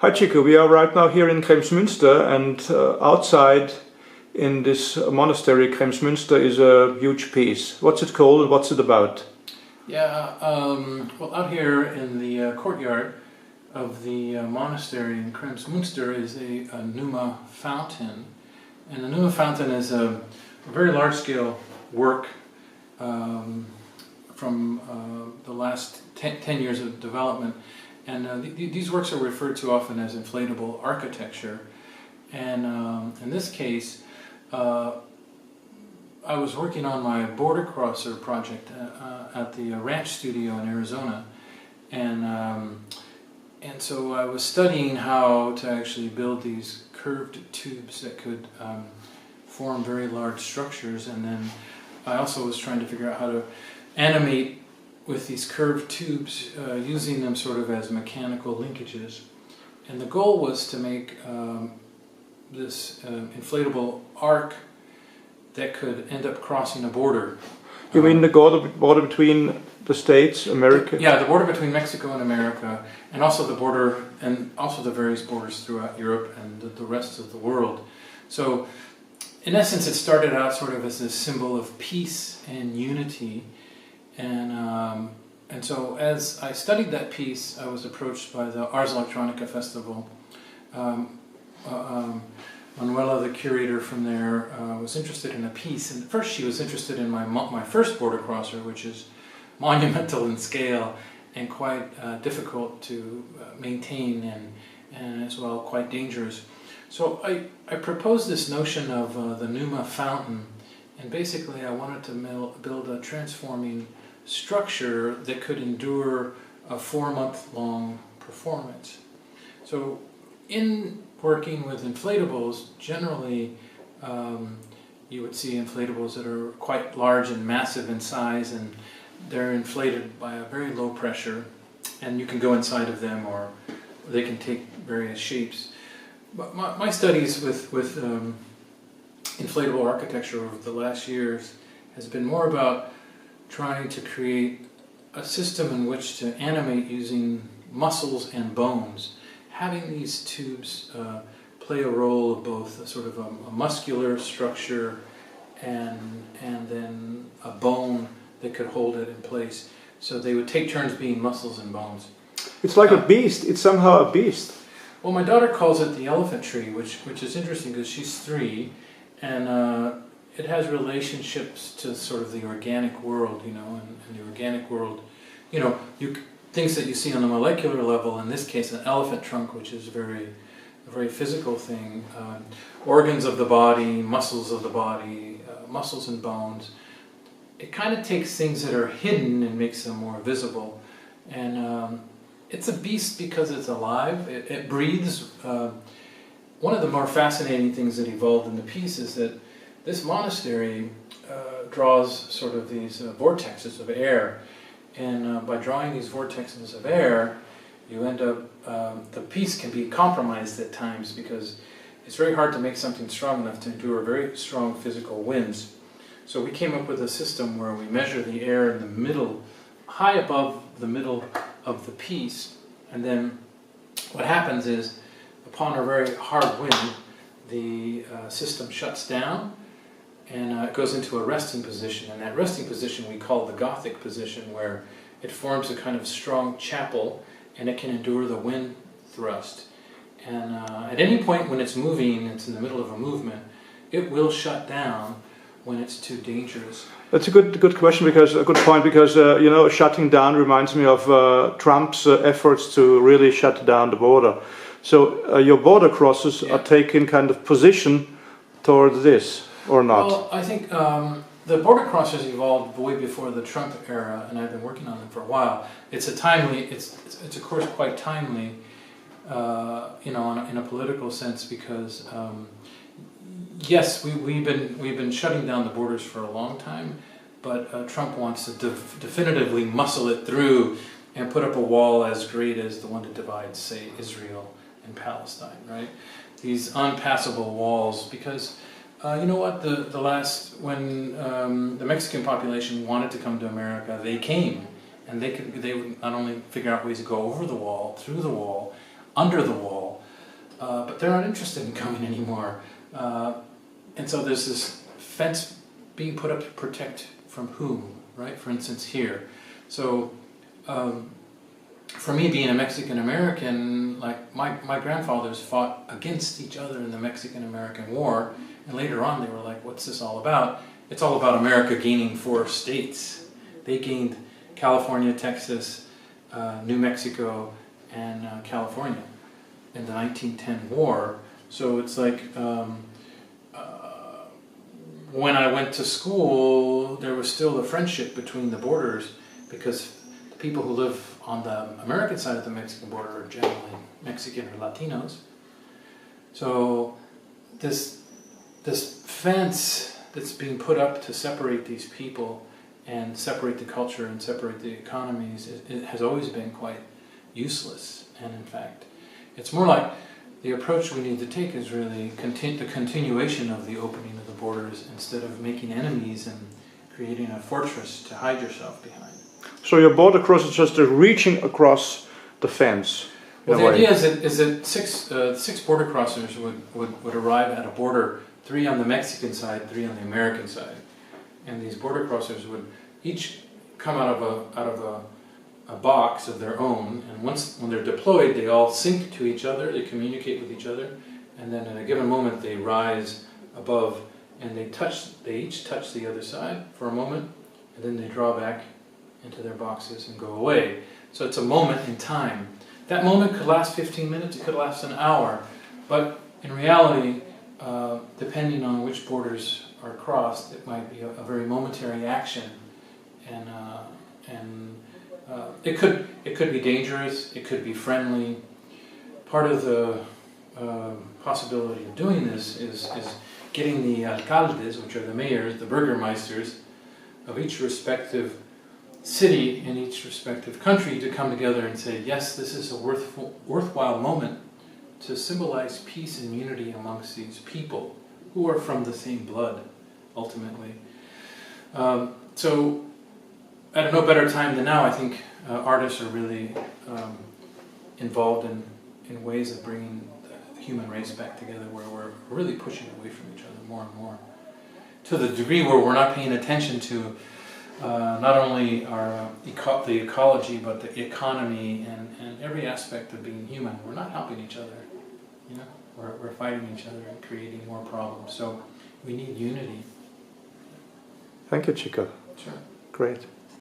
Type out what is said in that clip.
Hi Chico, we are right now here in Kremsmünster, and outside in this monastery Kremsmünster is a huge piece. What's it called and what's it about? Yeah, well, out here in the courtyard of the monastery in Kremsmünster is a Pneuma Fountain. And the Pneuma Fountain is a very large-scale work from the last 10 years of development. And these works are referred to often as inflatable architecture. And in this case, I was working on my border crosser project at the ranch studio in Arizona. And so I was studying how to actually build these curved tubes that could form very large structures. And then I also was trying to figure out how to animate with these curved tubes, using them sort of as mechanical linkages. And the goal was to make this inflatable arc that could end up crossing a border. You mean the border between the states, America? Yeah, the border between Mexico and America, and also the border, and also the various borders throughout Europe and the rest of the world. So, in essence, it started out sort of as a symbol of peace and unity. And so as I studied that piece, I was approached by the Ars Electronica Festival. Manuela, the curator from there, was interested in a piece. And first she was interested in my first border crosser, which is monumental in scale and quite difficult to maintain and as well quite dangerous. So I proposed this notion of the Pneuma Fountain, and basically I wanted to build a transforming structure that could endure a 4-month-long performance. So in working with inflatables, generally you would see inflatables that are quite large and massive in size, and they're inflated by a very low pressure, and you can go inside of them or they can take various shapes. But my studies with inflatable architecture over the last years has been more about trying to create a system in which to animate using muscles and bones. Having these tubes play a role of both a sort of a muscular structure and then a bone that could hold it in place. So they would take turns being muscles and bones. It's like a beast. It's somehow a beast. Well, my daughter calls it the elephant tree, which is interesting because she's 3, and it has relationships to sort of the organic world, and the organic world, things that you see on the molecular level, in this case an elephant trunk, which is a very physical thing, organs of the body, muscles of the body, muscles and bones. It kind of takes things that are hidden and makes them more visible. And it's a beast because it's alive, it breathes. One of the more fascinating things that evolved in the piece is that this monastery draws sort of these vortexes of air, and by drawing these vortexes of air, you end up, the piece can be compromised at times because it's very hard to make something strong enough to endure very strong physical winds. So we came up with a system where we measure the air in the middle, high above the middle of the piece, and then what happens is, upon a very hard wind, the system shuts down, and it goes into a resting position, and that resting position we call the Gothic position, where it forms a kind of strong chapel, and it can endure the wind thrust. And at any point when it's moving, it's in the middle of a movement, it will shut down when it's too dangerous. That's a good question, because a good point, because shutting down reminds me of Trump's efforts to really shut down the border. So your border crosses are taking kind of position towards this, or not? Well, I think the border crossers evolved way before the Trump era, and I've been working on them for a while. It's of course quite timely, in a political sense, because yes, we've been shutting down the borders for a long time, but Trump wants to definitively muscle it through and put up a wall as great as the one that divides, say, Israel and Palestine, right? These unpassable walls, because you know what? When the Mexican population wanted to come to America, they came, and they would not only figure out ways to go over the wall, through the wall, under the wall, but they're not interested in coming anymore. And so there's this fence being put up to protect from whom, right? For instance, here. So for me, being a Mexican-American, like my grandfathers fought against each other in the Mexican-American War, and later on they were like, what's this all about? It's all about America gaining 4 states. They gained California, Texas, New Mexico, and California in the 1910 war. So it's like, when I went to school, there was still a friendship between the borders, because the people who live on the American side of the Mexican border are generally Mexican or Latinos. So this fence that's being put up to separate these people and separate the culture and separate the economies, it has always been quite useless. And in fact, it's more like the approach we need to take is really the continuation of the opening of the borders, instead of making enemies and creating a fortress to hide yourself behind. So your border cross is just reaching across the fence. Well, the idea is that six border crossers would arrive at a border, 3 on the Mexican side, 3 on the American side, and these border crossers would each come out of a box of their own, and when they're deployed, they all sync to each other, they communicate with each other, and then at a given moment they rise above, and they each touch the other side for a moment, and then they draw back into their boxes and go away. So it's a moment in time. That moment could last 15 minutes, it could last an hour, but in reality, depending on which borders are crossed, it might be a very momentary action, and it could be dangerous, it could be friendly. Part of the possibility of doing this is getting the alcaldes, which are the mayors, the burgermeisters of each respective city in each respective country, to come together and say, yes, this is a worthwhile moment to symbolize peace and unity amongst these people who are from the same blood, ultimately. So at no better time than now, I think artists are really involved in ways of bringing the human race back together, where we're really pushing away from each other more and more, to the degree where we're not paying attention to not only the ecology, but the economy and every aspect of being human. We're not helping each other, you know. We're fighting each other and creating more problems. So we need unity. Thank you, Chico. Sure. Great.